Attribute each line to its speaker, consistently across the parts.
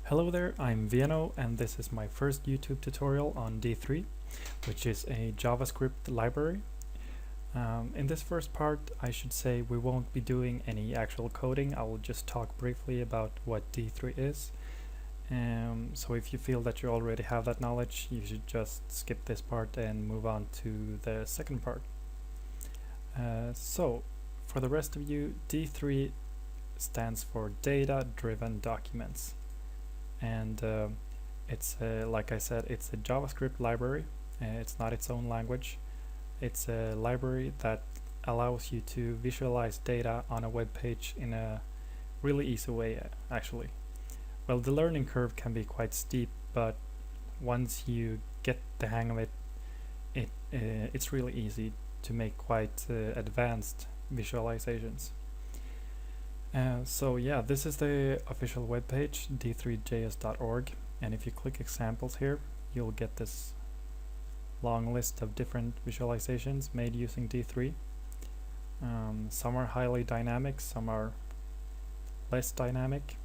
Speaker 1: Hello there, I'm Viano and this is my first YouTube tutorial on D3, which is a JavaScript library. In this first part, I should say we won't be doing any actual coding. I will just talk briefly about what D3 is. So if you feel that you already have that knowledge, you should just skip this part and move on to the second part. So for the rest of you, D3 stands for data-driven documents. And it's like I said, it's a JavaScript library. It's not its own language. It's a library that allows you to visualize data on a web page in a really easy way, actually. Well, the learning curve can be quite steep, but once you get the hang of it, it's really easy to make quite advanced visualizations. So yeah, this is the official webpage, d3js.org, and if you click examples here, you'll get this long list of different visualizations made using D3. Some are highly dynamic, some are less dynamic.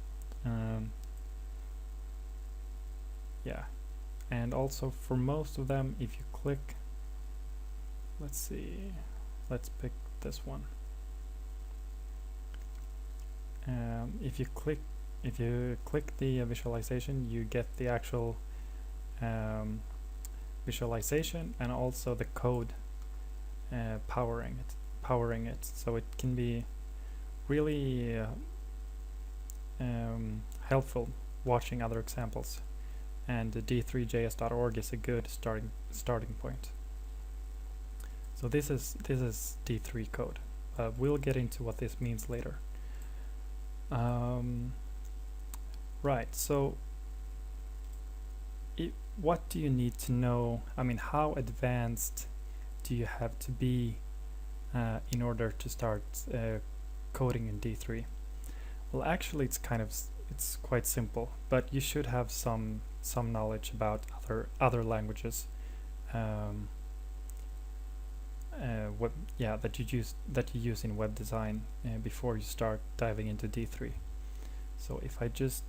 Speaker 1: Yeah, and also for most of them, if you click, let's pick this one. If you click the visualization, you get the actual visualization and also the code powering it. So it can be really helpful watching other examples, and d3js.org is a good starting point. So this is D3 code. We'll get into what this means later. Right, so what do you need to know? I mean, how advanced do you have to be in order to start coding in D3? Well, actually, it's quite simple, but you should have some knowledge about other languages that you use in web design before you start diving into D3. So if I just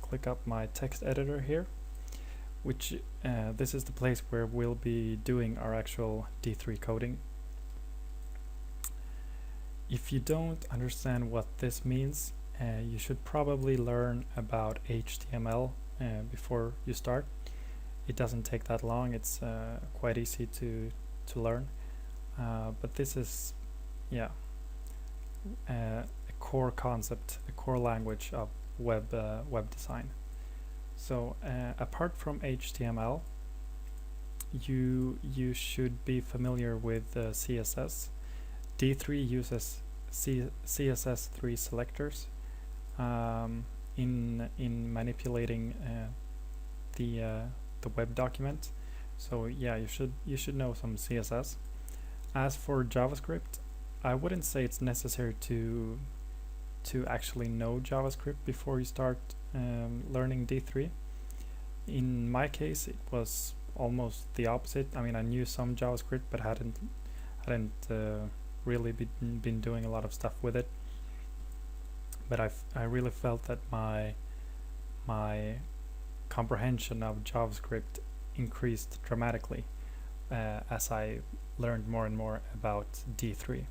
Speaker 1: click up my text editor here, which this is the place where we'll be doing our actual D3 coding. If you don't understand what this means, you should probably learn about HTML before you start. It doesn't take that long. It's quite easy to learn, but this is a core concept, a core language of web design. So apart from HTML, you should be familiar with CSS. D3 uses CSS3 selectors in manipulating the web document. So yeah, you should know some CSS. As for JavaScript, I wouldn't say it's necessary to actually know JavaScript before you start learning D3. In my case, it was almost the opposite. I mean, I knew some JavaScript, but hadn't really been doing a lot of stuff with it. But I really felt that my comprehension of JavaScript increased dramatically as I learned more and more about D3.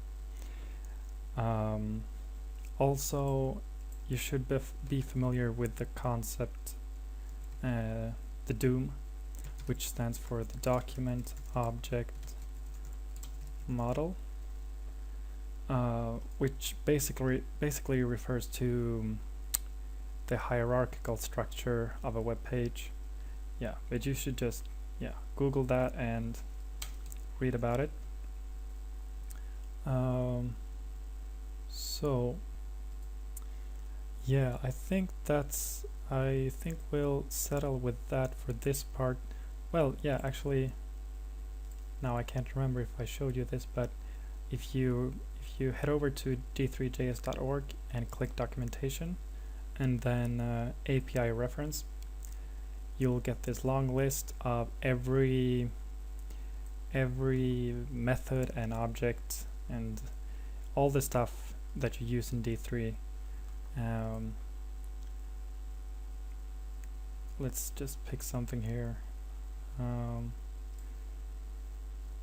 Speaker 1: Also, you should be familiar with the concept, the DOM, which stands for the Document Object Model, which basically refers to the hierarchical structure of a web page. Yeah, but you should just Google that and read about it. So yeah, I think we'll settle with that for this part. Well, yeah, actually, now I can't remember if I showed you this, but if you head over to d3js.org and click documentation and then API reference, you'll get this long list of every method and object and all the stuff that you use in D3. let's just pick something here.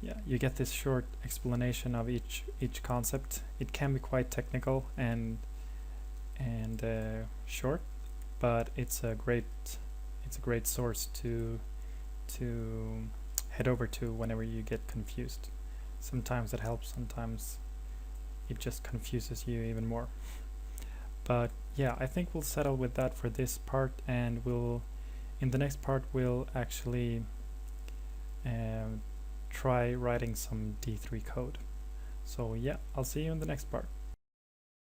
Speaker 1: Yeah, you get this short explanation of each concept. It can be quite technical and short, but it's a great source to head over to whenever you get confused. Sometimes it helps, sometimes it just confuses you even more. But yeah, I think we'll settle with that for this part, and in the next part we'll actually try writing some D3 code. So yeah, I'll see you in the next part.